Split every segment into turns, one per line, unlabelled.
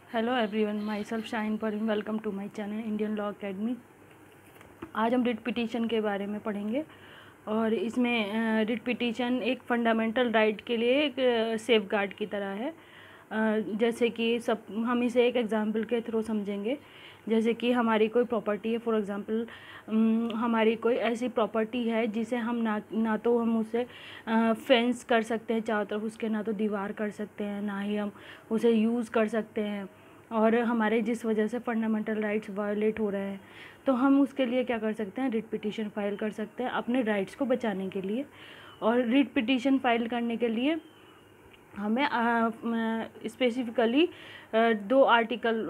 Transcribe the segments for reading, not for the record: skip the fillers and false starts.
Hello everyone, myself Shine Parveen. Welcome to my channel Indian law academy. आज हम writ petition के बारे में पढ़ेंगे और इसमें रिट पिटीशन एक फंडामेंटल राइट के लिए एक सेफ गार्ड की तरह है। जैसे कि सब हम इसे एक एग्जांपल के थ्रू समझेंगे। जैसे कि हमारी कोई प्रॉपर्टी है, फॉर एग्जांपल हमारी कोई ऐसी प्रॉपर्टी है जिसे हम ना तो हम उसे फेंस कर सकते हैं चारों तरफ उसके, ना तो दीवार कर सकते हैं, ना ही हम उसे यूज़ कर सकते हैं, और हमारे जिस वजह से फंडामेंटल राइट्स वायलेट हो रहे हैं, तो हम उसके लिए क्या कर सकते हैं, रिट पिटीशन फाइल कर सकते हैं अपने राइट्स को बचाने के लिए। और रिट पिटीशन फाइल करने के लिए हमें स्पेसिफिकली दो आर्टिकल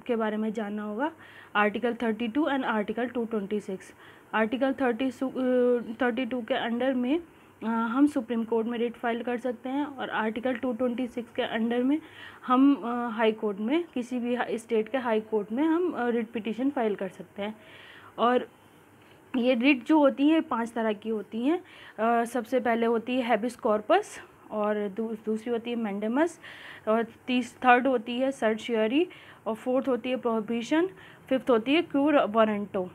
के बारे में जानना होगा, आर्टिकल 32 एंड आर्टिकल 226। आर्टिकल 32 के अंडर में हम सुप्रीम कोर्ट में रिट फाइल कर सकते हैं, और आर्टिकल 226 के अंडर में हम हाई कोर्ट में, किसी भी स्टेट के हाई कोर्ट में हम रिट पिटीशन फाइल कर सकते हैं। और ये रिट जो होती हैं 5 तरह की होती हैं। सबसे पहले होती है हैबिस कॉर्पस, और दूसरी होती है मैंडेमस, और थर्ड होती है सर्चियरी, और फोर्थ होती है प्रोहिबिशन, फिफ्थ होती है क्यूर वारंटो।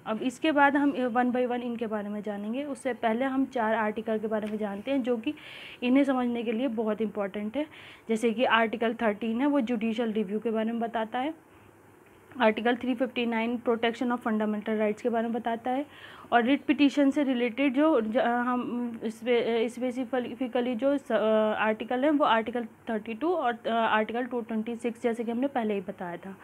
अब इसके बाद हम 1 बाय 1 इनके बारे में जानेंगे। उससे पहले हम 4 आर्टिकल के बारे में जानते हैं जो कि इन्हें समझने के लिए बहुत इंपॉर्टेंट है। जैसे कि आर्टिकल 13 है, वो जुडिशल रिव्यू के बारे में बताता है। Article 359 protection of fundamental rights के बारे में बताता है। और रिट पिटीशन से रिलेटेड जो हम स्पेसिफिकली जो आर्टिकल हैं वो आर्टिकल 32 और आर्टिकल 226, जैसे कि हमने पहले ही बताया था,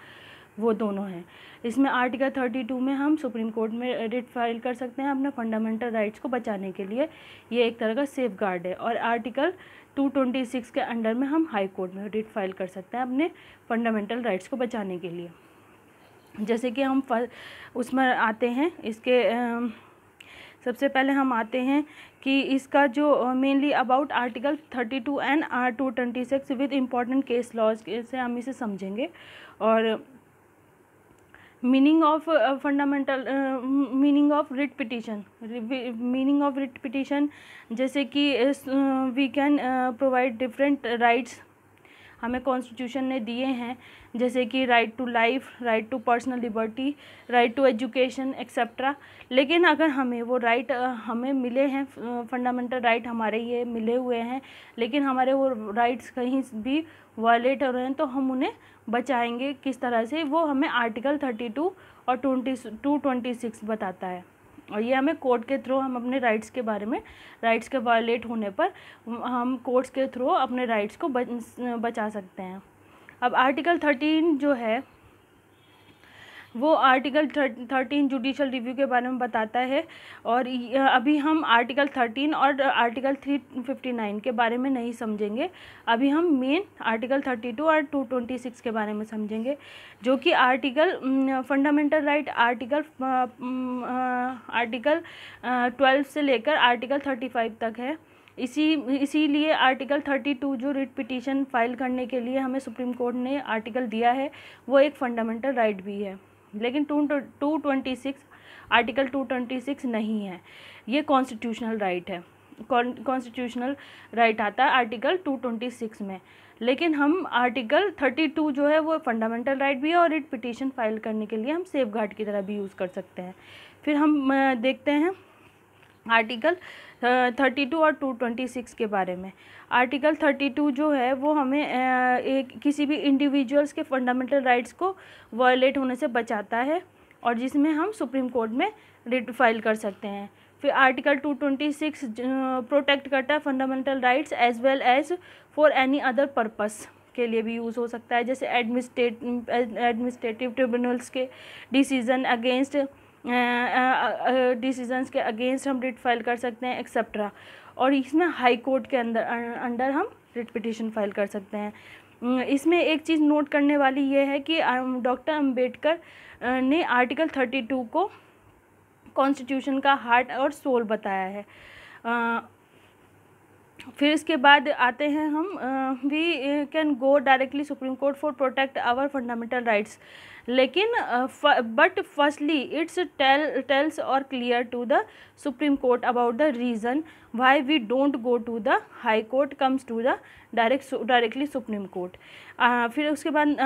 वो दोनों हैं। इसमें आर्टिकल 32 में हम सुप्रीम कोर्ट में रिट फाइल कर सकते हैं अपने फंडामेंटल राइट्स को बचाने के लिए, ये एक तरह का सेफ गार्ड है। और आर्टिकल 226 के अंडर में हम हाई कोर्ट में रिट फाइल कर सकते हैं अपने फंडामेंटल राइट्स को बचाने के लिए। जैसे कि हम उसमें आते हैं, इसके सबसे पहले हम आते हैं कि इसका जो mainly about article 32 and 226 with important case laws से हम इसे समझेंगे। और meaning of fundamental meaning of writ petition, जैसे कि we can provide different rights हमें कॉन्स्टिट्यूशन ने दिए हैं, जैसे कि right to life, right to personal liberty, right to education etcetera. लेकिन अगर हमें वो राइट हमें मिले हैं, फंडामेंटल राइट हमारे ये मिले हुए हैं, लेकिन हमारे वो राइट्स कहीं भी वायलेट हो रहे हैं, तो हम उन्हें बचाएंगे किस तरह से, वो हमें आर्टिकल 32 और 226 बताता है। और ये हमें कोर्ट के थ्रू हम अपने राइट्स के बारे में, राइट्स के वायलेट होने पर हम कोर्ट्स के थ्रू अपने राइट्स को बचा सकते हैं। अब आर्टिकल 13 जो है वो आर्टिकल 13 जुडिशल रिव्यू के बारे में बताता है। और अभी हम आर्टिकल 13 और आर्टिकल 359 के बारे में नहीं समझेंगे, अभी हम मेन आर्टिकल 32 और 226 के बारे में समझेंगे, जो कि आर्टिकल फंडामेंटल राइट आर्टिकल 12 से लेकर आर्टिकल 35 तक है। इसीलिए आर्टिकल 32 जो रिट पिटीशन फाइल करने के लिए हमें सुप्रीम कोर्ट ने आर्टिकल दिया है, वो एक फंडामेंटल राइट भी है। लेकिन 226 आर्टिकल 226 नहीं है, ये कॉन्स्टिट्यूशनल राइट है। कॉन्स्टिट्यूशनल राइट आता है आर्टिकल 226 में। लेकिन हम आर्टिकल 32 जो है वो फंडामेंटल राइट भी है, और रिट पिटीशन फाइल करने के लिए हम सेफ गार्ड की तरह भी यूज़ कर सकते हैं। फिर हम देखते हैं आर्टिकल 32 और 226 के बारे में। आर्टिकल 32 जो है वो हमें किसी भी इंडिविजुअल्स के फंडामेंटल राइट्स को वायलेट होने से बचाता है, और जिसमें हम सुप्रीम कोर्ट में रिट फाइल कर सकते हैं। फिर आर्टिकल 226 प्रोटेक्ट करता है fundamental rights as well as for any other purpose के लिए भी यूज़ हो सकता है, जैसे एडमिनिस्ट्रेटिव ट्रिब्यूनल्स के डिसीजन अगेंस्ट डिसीजंस के अगेंस्ट हम रिट फाइल कर सकते हैं एक्सेट्रा। और इसमें हाई कोर्ट के अंडर हम रिट पिटीशन फाइल कर सकते हैं। इसमें एक चीज़ नोट करने वाली ये है कि डॉक्टर अंबेडकर ने आर्टिकल 32 को कॉन्स्टिट्यूशन का हार्ट और सोल बताया है। फिर इसके बाद आते हैं हम we can go directly supreme court for protect our fundamental rights, लेकिन बट फर्स्टली इट्स टेल्स और clear to the supreme court about the reason why we don't go to the high court comes to the directly supreme court. फिर उसके बाद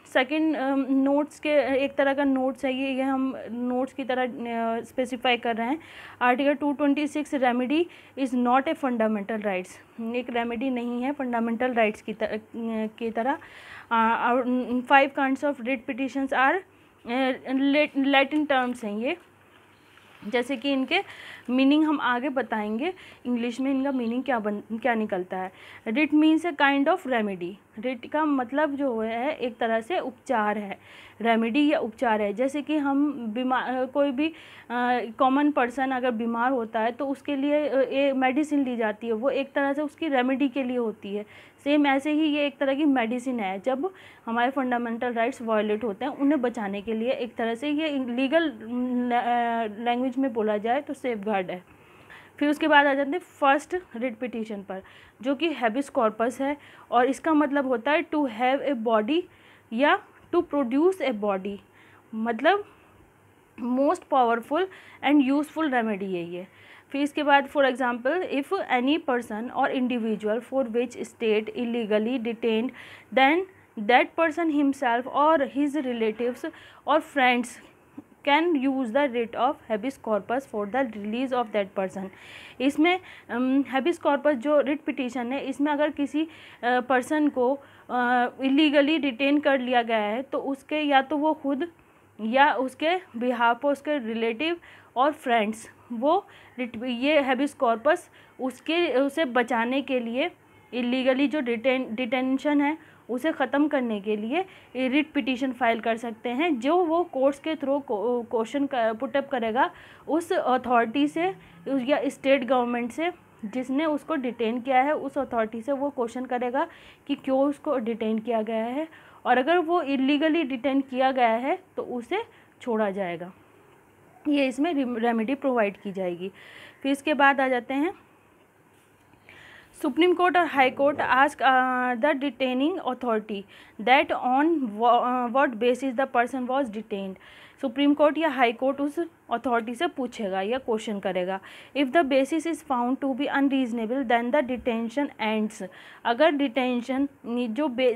second notes के एक तरह का notes है ये हम नोट्स की तरह स्पेसिफाई कर रहे हैं। Article 226 remedy is not a fundamental rights, एक रेमेडी नहीं है फंडामेंटल राइट्स की तरह। 5 kinds of writ petitions are Latin terms हैं ये, जैसे कि इनके मीनिंग हम आगे बताएंगे इंग्लिश में इनका मीनिंग क्या निकलता है। Writ means a kind of remedy, writ का मतलब जो है एक तरह से उपचार है, रेमेडी या उपचार है। जैसे कि हम बीमार कोई भी कॉमन पर्सन अगर बीमार होता है तो उसके लिए मेडिसिन ली जाती है, वो एक तरह से उसकी रेमेडी के लिए होती है। सेम ऐसे ही ये एक तरह की मेडिसिन है, जब हमारे फंडामेंटल राइट्स वायलेट होते हैं उन्हें बचाने के लिए एक तरह से ये लीगल लैंग्वेज में बोला जाए तो सेफ गार्ड है। फिर उसके बाद आ जाते हैं फर्स्ट रिट पिटिशन पर, जो कि हैबिस कॉर्पस है और इसका मतलब होता है टू हैव ए बॉडी या टू प्रोड्यूस ए बॉडी, मतलब most powerful and useful remedy है ये। फिर इसके बाद for example if any person और individual for which state illegally detained then that person himself और हिज रिलेटिव्स और friends can use the writ of habeas corpus for the release of that person. इसमें habeas corpus जो writ petition है, इसमें अगर किसी person को illegally detain कर लिया गया है तो उसके या तो वो खुद या उसके बिहाफ पर उसके रिलेटिव और फ्रेंड्स वो ये हैबिस कॉर्पस उसे बचाने के लिए इलीगली जो डिटेंशन है उसे ख़त्म करने के लिए रिट पिटीशन फाइल कर सकते हैं, जो वो कोर्ट्स के थ्रू क्वेश्चन पुटअप करेगा उस अथॉरिटी से या स्टेट गवर्नमेंट से जिसने उसको डिटेन किया है, उस अथॉरिटी से वो क्वेश्चन करेगा कि क्यों उसको डिटेन किया गया है, और अगर वो इलीगली डिटेन किया गया है तो उसे छोड़ा जाएगा। ये इसमें रेमेडी प्रोवाइड की जाएगी। फिर इसके बाद आ जाते हैं सुप्रीम कोर्ट और high court ask the detaining authority that on what basis the person was detained. Supreme court या हाई कोर्ट उस अथॉरिटी से पूछेगा या क्वेश्चन करेगा। If the basis is found to be unreasonable then the detention ends. अगर detention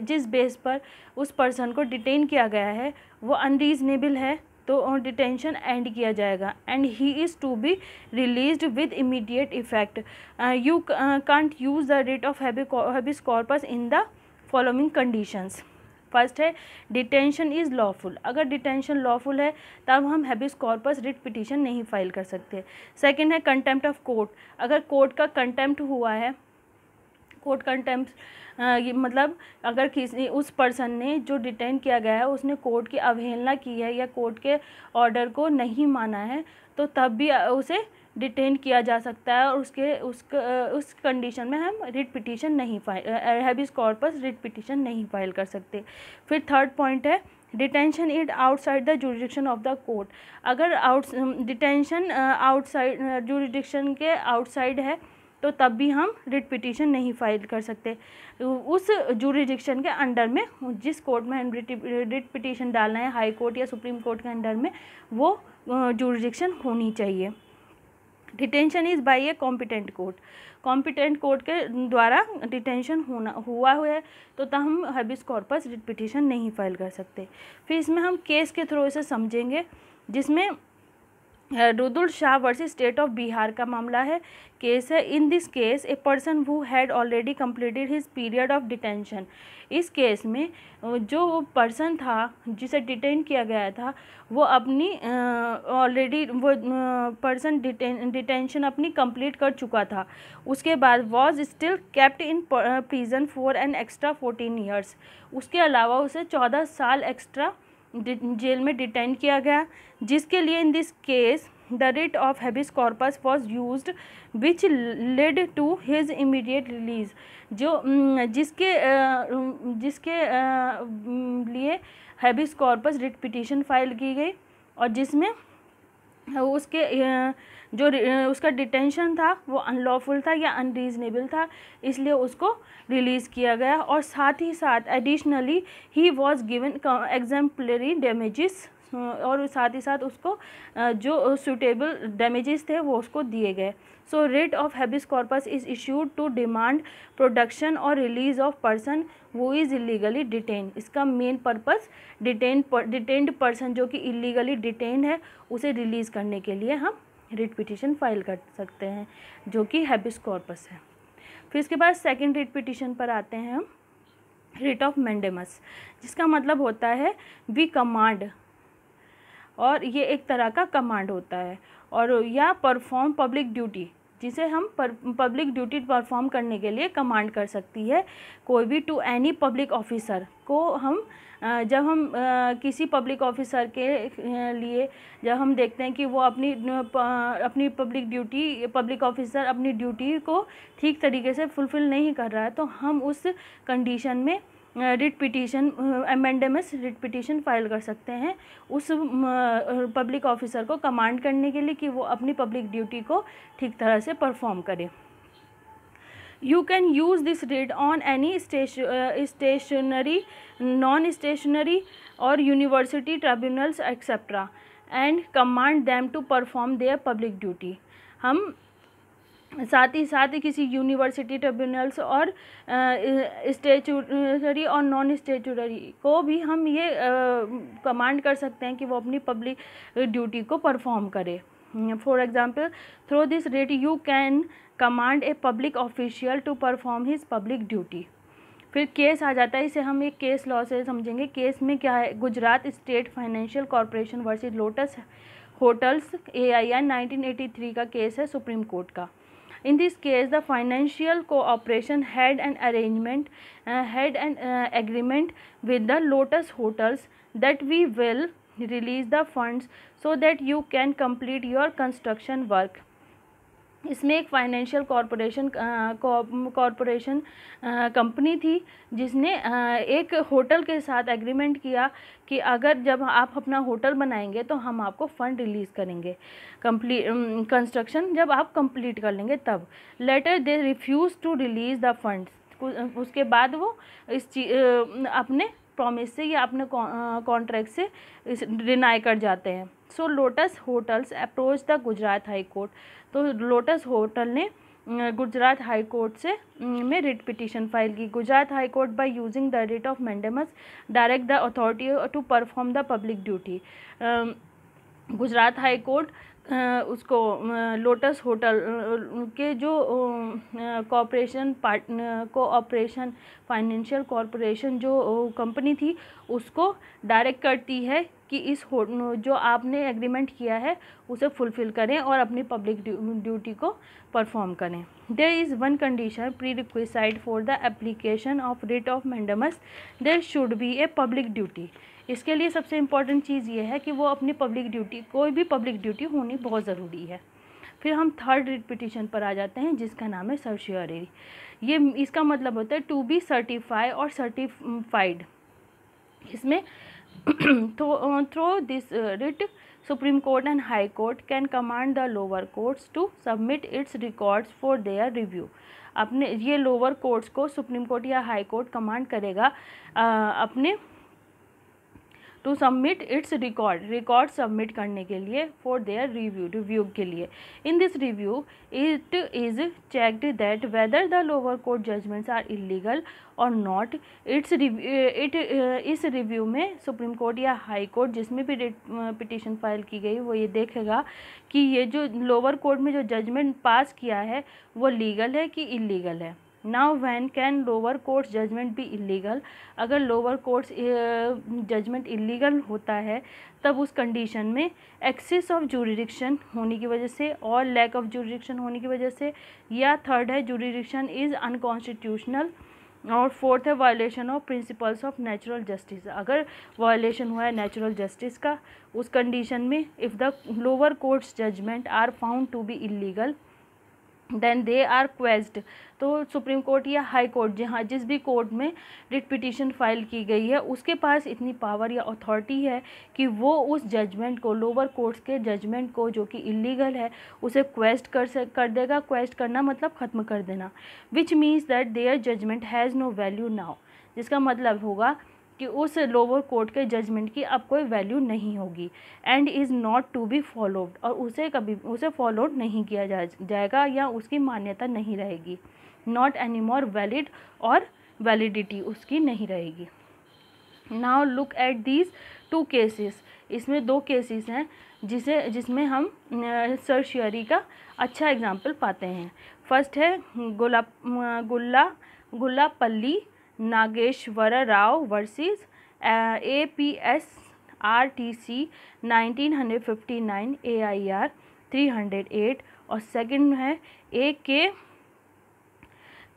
जिस base पर उस पर्सन को डिटेन किया गया है वो अनरीजनेबल है तो डिटेंशन एंड किया जाएगा and he is to be released with immediate effect. You can't use the writ of habeas corpus in the following conditions. First है डिटेंशन इज़ लॉफुल, अगर डिटेंशन लॉफुल है तब हम हैबिस कॉर्पस रिट पिटीशन नहीं file कर सकते। Second है contempt of court, अगर कोर्ट का कंटेम्प्ट हुआ है, कोर्ट कंटेम्प्ट मतलब अगर किसी उस पर्सन ने जो डिटेन किया गया है उसने कोर्ट की अवहेलना की है या कोर्ट के ऑर्डर को नहीं माना है तो तब भी उसे डिटेन किया जा सकता है और उस कंडीशन में हम रिट पिटीशन नहीं हैबिस कॉर्पस रिट पिटीशन नहीं फाइल कर सकते। फिर थर्ड पॉइंट है detention is outside the jurisdiction of the court, अगर डिटेंशन आउटसाइड जुरिडिक्शन के आउटसाइड है तो तब भी हम रिट पिटीशन नहीं फाइल कर सकते। उस जुरिडिक्शन के अंडर में जिस कोर्ट में हम रिट पिटीशन डालना है, हाई कोर्ट या सुप्रीम कोर्ट के अंडर में, वो जुरिडिक्शन होनी चाहिए। Detention is by a competent court, competent court के द्वारा डिटेंशन हुआ है तो तब हम हैबिस कॉर्पस रिट पिटीशन नहीं फाइल कर सकते। फिर इसमें हम केस के थ्रू इसे समझेंगे, जिसमें Rudul Shah versus state of Bihar का मामला है, केस है। In this case a person who had already completed his period of detention, इस केस में जो पर्सन था जिसे डिटेन किया गया था वो अपनी ऑलरेडी वो पर्सन डिटेंशन अपनी कंप्लीट कर चुका था, उसके बाद was still kept in prison for an extra 14 years, उसके अलावा उसे 14 साल एक्स्ट्रा जेल में डिटेन किया गया, जिसके लिए in this case the writ of habeas corpus was used which led to his immediate release, जो जिसके लिए habeas corpus writ petition file की गई और जिसमें उसके जो उसका डिटेंशन था वो अनलॉफुल था या अनरीजनेबल था, इसलिए उसको रिलीज़ किया गया। और साथ ही साथ additionally he was given exemplary damages, और साथ ही साथ उसको जो सूटेबल डैमेजेस थे वो उसको दिए गए। So writ of habeas corpus is issued to demand production और रिलीज ऑफ पर्सन वो इज़ इलीगली डिटेन। इसका मेन पर्पस डिटेन्ड पर्सन जो कि इलीगली डिटेन्ड है उसे रिलीज़ करने के लिए हम रिट पिटिशन फाइल कर सकते हैं, जो कि हैबिस कॉर्पस है। फिर इसके बाद सेकंड रिट पिटिशन पर आते हैं हम, रिट ऑफ मैंडेमस, जिसका मतलब होता है वी कमांड, और ये एक तरह का कमांड होता है, और या परफॉर्म पब्लिक ड्यूटी, जिसे हम पब्लिक ड्यूटी परफॉर्म करने के लिए कमांड कर सकती है कोई भी टू एनी पब्लिक ऑफिसर को। हम जब हम किसी पब्लिक ऑफिसर के लिए जब हम देखते हैं कि वो अपनी पब्लिक ऑफिसर अपनी ड्यूटी को ठीक तरीके से फुलफ़िल नहीं कर रहा है, तो हम उस कंडीशन में writ petition amendments writ petition file कर सकते हैं उस पब्लिक ऑफिसर को कमांड करने के लिए कि वो अपनी पब्लिक ड्यूटी को ठीक तरह से परफॉर्म करे। You can use this writ on any stationary, non-stationary or university tribunals etc. and command them to perform their public duty। हम साथ ही किसी यूनिवर्सिटी ट्रिब्यूनल्स और स्टैट्यूटरी और नॉन स्टैट्यूटरी को भी हम ये कमांड कर सकते हैं कि वो अपनी पब्लिक ड्यूटी को परफॉर्म करे। For example, through this writ you can command a public official to perform his public duty. फिर केस आ जाता है, इसे हम एक केस लॉ से समझेंगे। केस में क्या है, Gujarat state financial corporation versus lotus hotels AIN 1983 का केस है सुप्रीम कोर्ट का। In this case, the financial cooperation had an agreement with the Lotus Hotels that we will release the funds so that you can complete your construction work। इसमें एक financial corporation company थी जिसने एक hotel के साथ agreement किया कि अगर जब आप अपना होटल बनाएंगे तो हम आपको फ़ंड रिलीज़ करेंगे कंस्ट्रक्शन जब आप कंप्लीट कर लेंगे तब। Later they refuse to release the funds. उसके बाद वो अपने प्रॉमिस से या अपने कॉन्ट्रैक्ट से डिनाई कर जाते हैं। So Lotus Hotels approach the Gujarat high court. तो लोटस होटल ने गुजरात हाई कोर्ट से में रिट पिटीशन फाइल की। Gujarat high court by using the writ of mandamus direct the authority to perform the public duty. Gujarat high court उसको Lotus Hotel के जो cooperation financial corporation जो company थी उसको डायरेक्ट करती है कि इस जो आपने एग्रीमेंट किया है उसे फुलफ़िल करें और अपनी पब्लिक ड्यूटी को परफॉर्म करें। There is one condition prerequisite for the application of writ of mandamus, there should be a public duty. इसके लिए सबसे इम्पॉर्टेंट चीज़ ये है कि वो अपनी पब्लिक ड्यूटी, कोई भी पब्लिक ड्यूटी होनी बहुत ज़रूरी है। फिर हम थर्ड रिट पिटीशन पर आ जाते हैं जिसका नाम है सर्शियरी। ये इसका मतलब होता है टू बी सर्टिफाई और सर्टिफाइड। इसमें through this writ supreme court and high court can command the lower courts to submit its records for their review. अपने ये लोअर कोर्ट्स को सुप्रीम कोर्ट या हाई कोर्ट कमांड करेगा अपने to submit its record submit करने के लिए for their review के लिए। In this review it is checked that whether the lower court judgments are illegal और नॉट। इस रिव्यू में सुप्रीम कोर्ट या हाई कोर्ट जिसमें भी पिटीशन फाइल की गई वो ये देखेगा कि ये जो लोअर कोर्ट में जो जजमेंट पास किया है वो लीगल है कि इलीगल है। Now when can lower courts judgment be illegal. अगर लोअर कोर्ट्स जजमेंट इलीगल होता है तब उस कंडीशन में एक्सेस ऑफ जुरिडिक्शन होने की वजह से और लैक ऑफ जुरिडिक्शन होने की वजह से, या थर्ड है जुरिडिक्शन इज़ अनकॉन्स्टिट्यूशनल, और फोर्थ है violation of principles of natural justice. अगर वायलेशन हुआ है नेचुरल जस्टिस का उस कंडीशन में if the lower courts judgement are found to be illegal then they are quashed. तो सुप्रीम कोर्ट या हाई कोर्ट जहाँ जिस भी कोर्ट में रिट पिटीशन फाइल की गई है उसके पास इतनी पावर या अथॉरिटी है कि वो उस जजमेंट को, लोअर कोर्ट्स के जजमेंट को जो कि इलीगल है उसे क्वेस्ट कर देगा। क्वेस्ट करना मतलब ख़त्म कर देना। Which means that their judgment has no value now. जिसका मतलब होगा कि उस लोअर कोर्ट के जजमेंट की अब कोई वैल्यू नहीं होगी and is not to be followed, और उसे फॉलोड नहीं किया जाएगा या उसकी मान्यता नहीं रहेगी, नॉट एनी मोर वैलिड, और वैलिडिटी उसकी नहीं रहेगी। Now look at these 2 cases, इसमें 2 केसेस हैं जिसमें हम सर्शियरी का अच्छा एग्जाम्पल पाते हैं। फर्स्ट है Gullapalli Nageswara Rao versus APSRTC 1959 AIR 308, और सेकंड है AK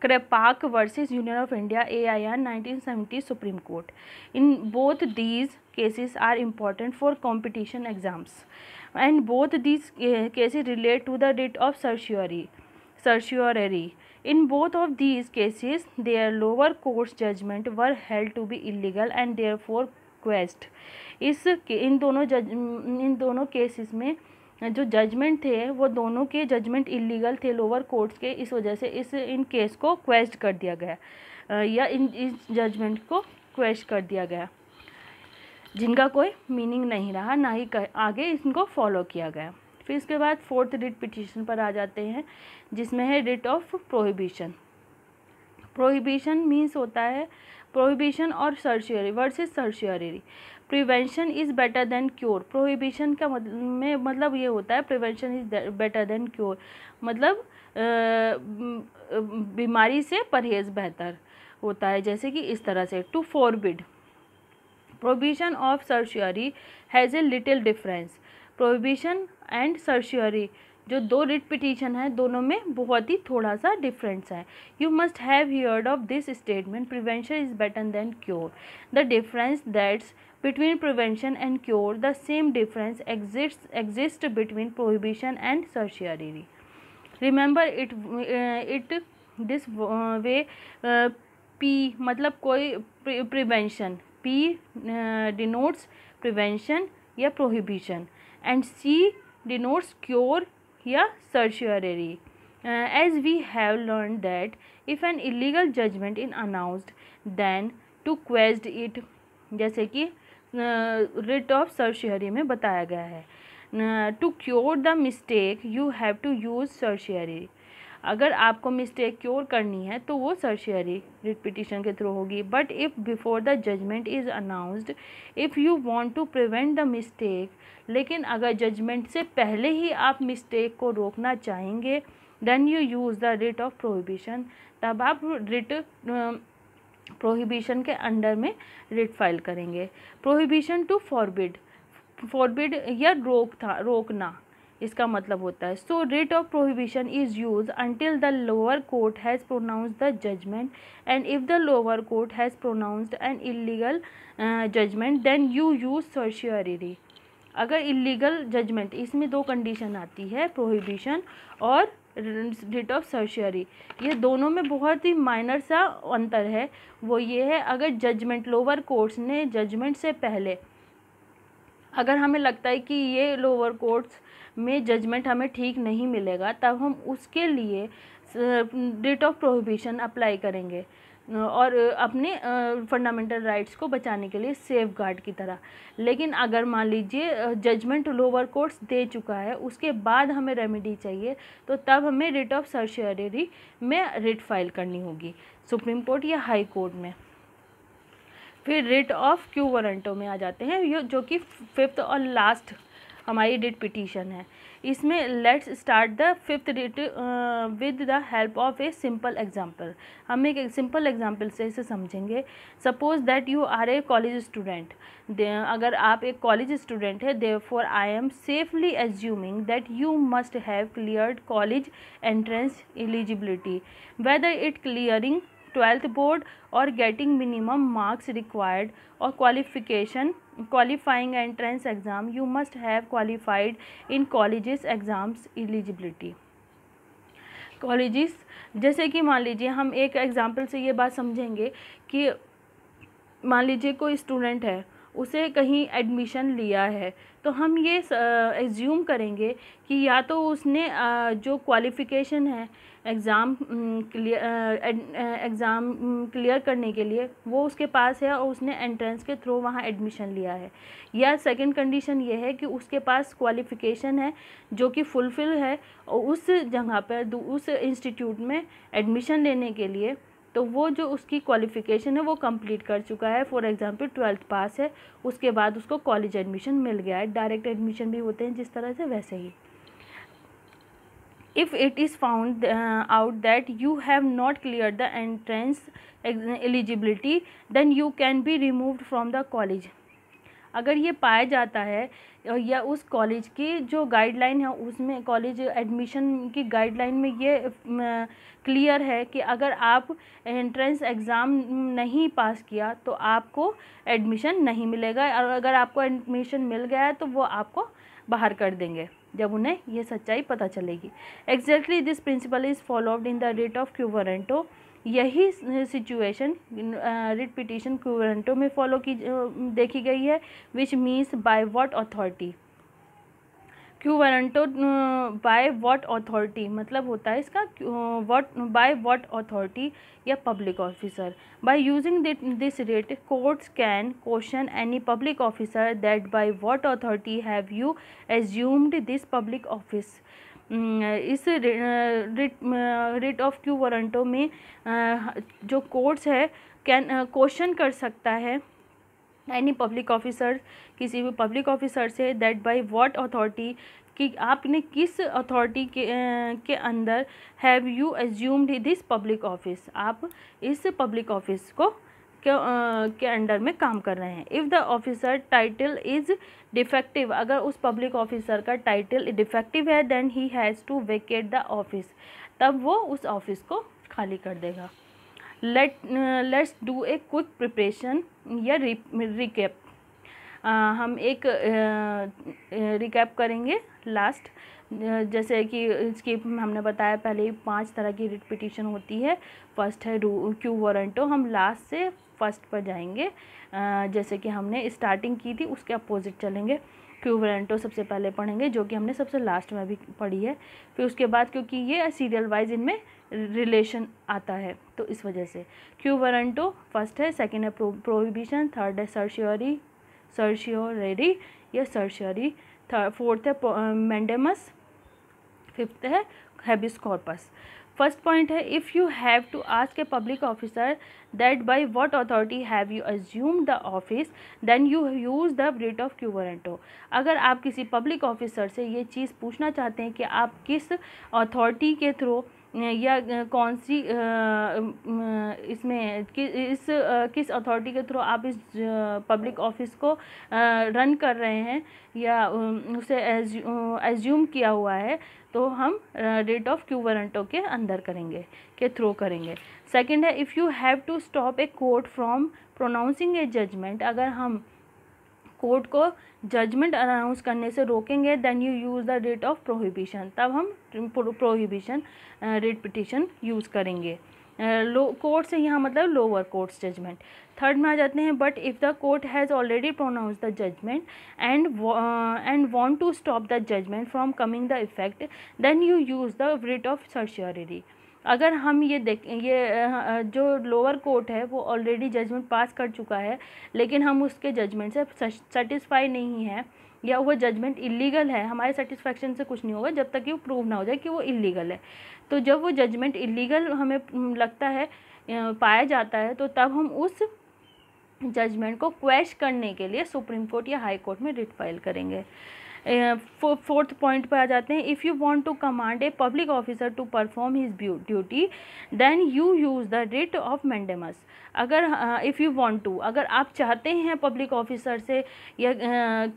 Krepak versus Union of India AIR 1970 Supreme Court. In both these cases are important for competition exams, and both these cases relate to the writ of certiorari. In both of these cases, their lower court's judgment were held to be illegal and therefore quashed. इन दोनों cases में जो judgement थे वो दोनों के judgement illegal थे lower courts के, इस वजह से इन केस को क्वेश्चन कर दिया गया, या इस जजमेंट को क्वेश्चन कर दिया गया, जिनका कोई मीनिंग नहीं रहा, ना ही आगे इनको फॉलो किया गया। फिर इसके बाद 4th रिट पिटीशन पर आ जाते हैं, जिसमें है writ of prohibition. Prohibition means होता है प्रोहिबिशन और सर्शियरी versus सर्शियरी। Prevention is better than cure. Prohibition का मतलब ये होता है prevention is better than cure, मतलब बीमारी से परहेज़ बेहतर होता है, जैसे कि इस तरह से। To forbid prohibition of certiorari has a little difference. Prohibition and certiorari जो 2 रिट पिटीशन है, दोनों में बहुत ही थोड़ा सा डिफरेंस है। You must have heard of this statement, prevention is better than cure. The difference that's between prevention and cure, the same difference exists between prohibition and certiorari. Remember it this way, P मतलब कोई prevention, P denotes prevention या prohibition, and C denotes cure या certiorari. As we have learned that if an illegal judgment is announced, then to quash it, जैसे कि writ of सर्शियरी में बताया गया है। To cure the mistake you have to use certiorari. अगर आपको mistake cure करनी है तो वो सर्शियरी रिट पिटीशन के थ्रू होगी। But if before the judgment is announced, if you want to prevent the mistake, लेकिन अगर जजमेंट से पहले ही आप मिस्टेक को रोकना चाहेंगे, then you use the writ of prohibition, तब आप रिट प्रोहिबिशन के अंडर में रिट फाइल करेंगे। प्रोहिबिशन टू फॉरबिड या रोकना इसका मतलब होता है। So writ of prohibition is use until the lower court has pronounced the judgment, and if the lower court has pronounced an illegal judgment, then you use certiorari. अगर illegal judgement, इसमें 2 condition आती है, prohibition और writ of सर्शियरी। ये दोनों में बहुत ही minor सा अंतर है, वो ये है अगर जजमेंट लोअर कोर्ट्स ने जजमेंट से पहले, अगर हमें लगता है कि ये लोअर कोर्ट्स में जजमेंट हमें ठीक नहीं मिलेगा, तब हम उसके लिए रिट ऑफ प्रोहिबिशन अप्लाई करेंगे और अपने फंडामेंटल राइट्स को बचाने के लिए सेफ गार्ड की तरह। लेकिन अगर मान लीजिए जजमेंट लोअर कोर्ट्स दे चुका है, उसके बाद हमें रेमेडी चाहिए, तो तब हमें रिट ऑफ सर्शियरी में रिट फाइल करनी होगी, सुप्रीम कोर्ट या हाई कोर्ट में। फिर रिट ऑफ क्यू वारंटो में आ जाते हैं, ये जो कि 5th और लास्ट हमारी रिट पिटीशन है। इसमें let's start the 5th writ with the help of a simple example. हम एक सिंपल एग्जांपल से इसे समझेंगे। Suppose that you are a college student, अगर आप एक कॉलेज स्टूडेंट है, therefore I am safely assuming that you must have cleared college entrance eligibility, whether it clearing 12th board or getting minimum marks required or qualifying entrance exam, you must have qualified in colleges exams eligibility. Colleges, जैसे कि मान लीजिए हम एक example से ये बात समझेंगे कि मान लीजिए कोई स्टूडेंट है, उसे कहीं एडमिशन लिया है, तो हम ये एज्यूम करेंगे कि या तो उसने जो क्वालिफ़िकेशन है एग्ज़ाम क्लियर करने के लिए वो उसके पास है और उसने एंट्रेंस के थ्रू वहाँ एडमिशन लिया है। या सेकंड कंडीशन ये है कि उसके पास क्वालिफ़िकेशन है जो कि फुलफ़िल है और उस जगह पर उस इंस्टीट्यूट में एडमिशन लेने के लिए तो वो जो उसकी क्वालिफ़िकेशन है वो कंप्लीट कर चुका है। फॉर एग्ज़ाम्पल 12th पास है, उसके बाद उसको कॉलेज एडमिशन मिल गया है। डायरेक्ट एडमिशन भी होते हैं जिस तरह से, वैसे ही। If it is found out that you have not cleared the entrance eligibility, then you can be removed from the college. अगर ये पाया जाता है या उस कॉलेज की जो गाइडलाइन है उसमें, कॉलेज एडमिशन की गाइडलाइन में ये क्लियर है कि अगर आप एंट्रेंस एग्ज़ाम नहीं पास किया तो आपको एडमिशन नहीं मिलेगा, और अगर आपको एडमिशन मिल गया है तो वो आपको बाहर कर देंगे जब उन्हें ये सच्चाई पता चलेगी। Exactly this principle is followed in the writ of quo warranto. यही situation writ petition quo warranto में फॉलो की देखी गई है। Which means by what authority. Quo warranto by what authority मतलब होता है इसका बाय व्हाट अथॉरिटी या public officer. By using this writ courts can question any public officer that by what authority have you assumed this public office. इस writ of quo warranto में जो courts है can question कर सकता है any public officer, किसी भी public officer से, दैट बाय व्हाट अथॉरिटी कि आपने किस अथॉरिटी के अंदर have you assumed this public office, आप इस पब्लिक ऑफिस को के अंडर में काम कर रहे हैं। If the officer title is defective, अगर उस पब्लिक ऑफिसर का टाइटल डिफेक्टिव है then he has to vacate the office, तब वो उस ऑफिस को खाली कर देगा। Let's do a quick preparation या रिकैप। हम एक रिकैप करेंगे लास्ट, जैसे कि इसकी हमने बताया पहले ही 5 तरह की रिट पिटीशन होती है। फर्स्ट है क्यू वारंटो, हम लास्ट से फर्स्ट पर जाएंगे। जैसे कि हमने स्टार्टिंग की थी उसके अपोजिट चलेंगे। क्यू वारंटो सबसे पहले पढ़ेंगे जो कि हमने सबसे लास्ट में भी पढ़ी है। फिर उसके बाद क्योंकि ये सीरियल वाइज इनमें रिलेशन आता है तो इस वजह से क्यू वारंटो फर्स्ट है, सेकंड है प्रोहिबिशन, थर्ड है सर्शियोरेरी या सर्शियरी, फोर्थ है मैंडेमस, फिफ्थ है हैबिस कॉर्पस। फर्स्ट पॉइंट है if you have to ask a public officer that by what authority have you assume the office then you use the writ of quo warranto. अगर आप किसी public officer से ये चीज़ पूछना चाहते हैं कि आप किस अथॉरिटी के थ्रू या कौन सी इसमें किस अथॉरिटी के थ्रू आप इस पब्लिक ऑफिस को रन कर रहे हैं या उसे एज्यूम किया हुआ है, तो हम रिट ऑफ क्यू वारंटो के अंदर करेंगे, के थ्रू करेंगे। सेकंड है if you have to stop a court from pronouncing a judgment, अगर हम कोर्ट को जजमेंट अनाउंस करने से रोकेंगे then you use the writ of prohibition, तब हम प्रोहिबिशन रिट पिटीशन यूज़ करेंगे। कोर्ट से यहाँ मतलब लोअर कोर्ट्स जजमेंट। थर्ड में आ जाते हैं but if the court has already pronounce the judgment and want to stop the judgment from coming the effect then you use the writ of certiorari. अगर हम ये जो लोअर कोर्ट है वो ऑलरेडी जजमेंट पास कर चुका है लेकिन हम उसके जजमेंट से सेटिस्फाई नहीं है या वो जजमेंट इलीगल है, हमारे सेटिस्फैक्शन से कुछ नहीं होगा जब तक कि वो प्रूव ना हो जाए कि वो इलीगल है। तो जब वो जजमेंट इलीगल हमें लगता है, पाया जाता है, तो तब हम उस जजमेंट को क्वेश करने के लिए सुप्रीम कोर्ट या हाई कोर्ट में रिट फाइल करेंगे। फोर्थ पॉइंट पर आ जाते हैं if you want to command a public officer to perform his duty then you use the writ of mandamus. अगर इफ़ यू वांट टू, अगर आप चाहते हैं पब्लिक ऑफिसर से या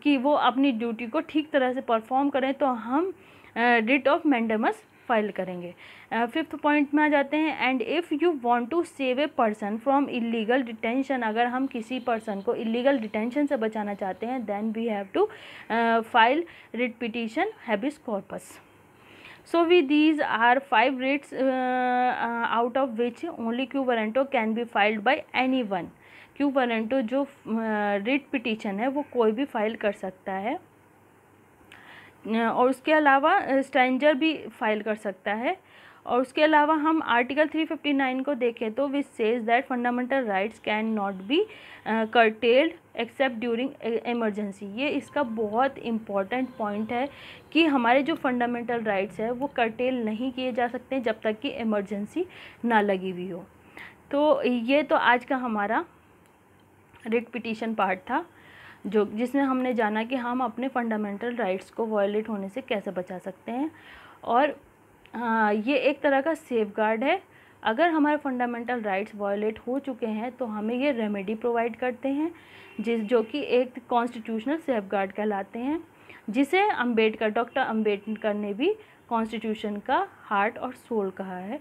कि वो अपनी ड्यूटी को ठीक तरह से परफॉर्म करें तो हम रिट ऑफ मैंडेमस फाइल करेंगे। फिफ्थ पॉइंट में आ जाते हैं and if you want to save a person from illegal detention, अगर हम किसी पर्सन को इलीगल डिटेंशन से बचाना चाहते हैं then we have to file writ petition habeas corpus. So these are 5 writs out of which only quo warranto can be filed by anyone. Quo warranto जो writ petition है वो कोई भी फाइल कर सकता है और उसके अलावा स्ट्रेंजर भी फाइल कर सकता है और उसके अलावा हम आर्टिकल 359 को देखें तो which says that fundamental rights can not be curtailed accept during emergency. ये इसका बहुत इम्पॉर्टेंट पॉइंट है कि हमारे जो फंडामेंटल राइट्स है वो कर्टेल नहीं किए जा सकते जब तक कि इमरजेंसी ना लगी हुई हो। तो ये तो आज का हमारा रिट पिटीशन पार्ट था, जो जिसमें हमने जाना कि हम अपने फंडामेंटल राइट्स को वायलेट होने से कैसे बचा सकते हैं। और ये एक तरह का सेफगार्ड है। अगर हमारे फंडामेंटल राइट्स वायलेट हो चुके हैं तो हमें ये रेमेडी प्रोवाइड करते हैं, जो कि एक कॉन्स्टिट्यूशनल सेफगार्ड कहलाते हैं, जिसे डॉक्टर अम्बेडकर ने भी कॉन्स्टिट्यूशन का हार्ट और सोल कहा है।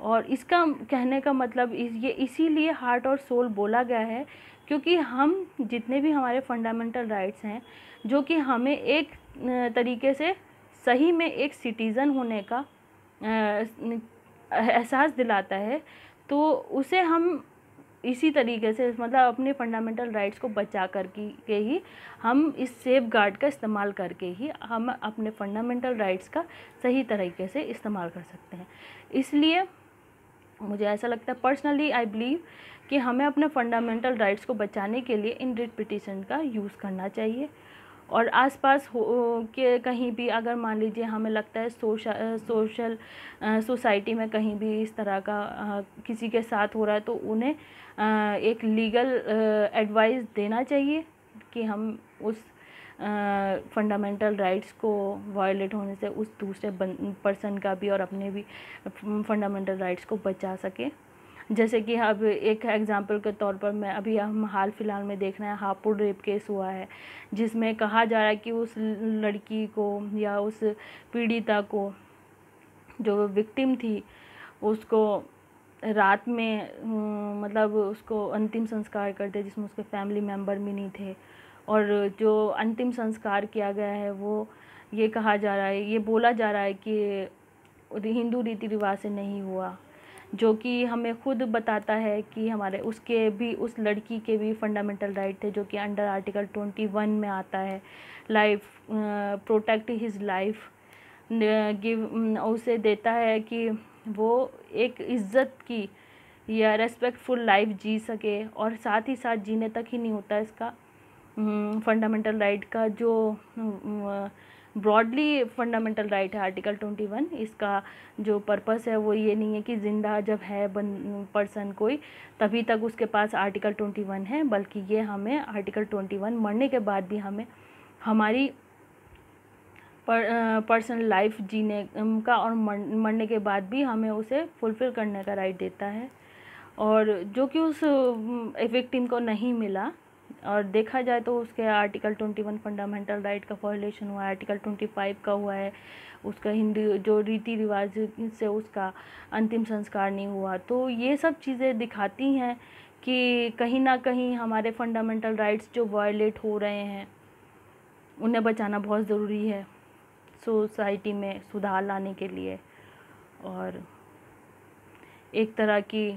और इसका कहने का मतलब ये इसीलिए हार्ट और सोल बोला गया है क्योंकि हम जितने भी हमारे फंडामेंटल राइट्स हैं, जो कि हमें एक तरीके से सही में एक सिटीज़न होने का एहसास दिलाता है, तो उसे हम इसी तरीके से मतलब अपने फंडामेंटल राइट्स को बचा कर के ही हम इस सेफ गार्ड का इस्तेमाल करके ही हम अपने फंडामेंटल राइट्स का सही तरीके से इस्तेमाल कर सकते हैं। इसलिए मुझे ऐसा लगता है, पर्सनली आई बिलीव कि हमें अपने फंडामेंटल राइट्स को बचाने के लिए इन रिट पिटीशन का यूज़ करना चाहिए। और आसपास के कहीं भी अगर मान लीजिए हमें लगता है सोसाइटी में कहीं भी इस तरह का किसी के साथ हो रहा है, तो उन्हें एक लीगल एडवाइस देना चाहिए कि हम उस फंडामेंटल राइट्स को वायलेट होने से उस दूसरे पर्सन का भी और अपने भी फंडामेंटल राइट्स को बचा सके। जैसे कि अब एक एग्जांपल के तौर पर मैं अभी हम हाल फिलहाल में देख रहे हैं, हापुड़ रेप केस हुआ है, जिसमें कहा जा रहा है कि उस लड़की को या उस पीड़िता को, जो विक्टिम थी, उसको रात में मतलब उसको अंतिम संस्कार करते जिसमें उसके फैमिली मेम्बर भी नहीं थे, और जो अंतिम संस्कार किया गया है वो ये कहा जा रहा है, ये बोला जा रहा है कि हिंदू रीति रिवाज से नहीं हुआ, जो कि हमें खुद बताता है कि हमारे उसके भी उस लड़की के भी फंडामेंटल राइट थे, जो कि अंडर आर्टिकल 21 में आता है, life protect his life, give उसे देता है कि वो एक इज़्ज़त की या रेस्पेक्टफुल लाइफ जी सके। और साथ ही साथ जीने तक ही नहीं होता इसका फंडामेंटल राइट का जो ब्रॉडली फंडामेंटल राइट है आर्टिकल 21, इसका जो पर्पस है वो ये नहीं है कि ज़िंदा जब है पर्सन कोई तभी तक उसके पास आर्टिकल 21 है, बल्कि ये हमें आर्टिकल 21 मरने के बाद भी हमें हमारी पर्सनल लाइफ जीने का और मरने के बाद भी हमें उसे फुलफ़िल करने का राइट देता है। और जो कि उस विक्टिम को नहीं मिला, और देखा जाए तो उसके आर्टिकल 21 फंडामेंटल राइट का वायलेशन हुआ है, आर्टिकल 25 का हुआ है, उसका हिंदू जो रीति रिवाज से उसका अंतिम संस्कार नहीं हुआ। तो ये सब चीज़ें दिखाती हैं कि कहीं ना कहीं हमारे फंडामेंटल राइट्स जो वायलेट हो रहे हैं उन्हें बचाना बहुत ज़रूरी है सोसाइटी में सुधार लाने के लिए, और एक तरह की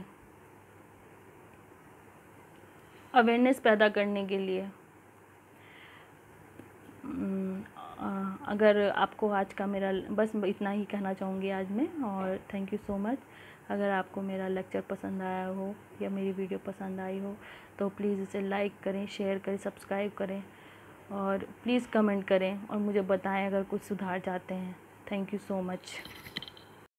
अवेयरनेस पैदा करने के लिए। अगर आपको आज का मेरा बस इतना ही कहना चाहूँगी आज मैं, और थैंक यू सो मच। अगर आपको मेरा लेक्चर पसंद आया हो या मेरी वीडियो पसंद आई हो तो प्लीज़ इसे लाइक करें, शेयर करें, सब्सक्राइब करें, और प्लीज़ कमेंट करें और मुझे बताएं अगर कुछ सुधार चाहते हैं। Thank you so much.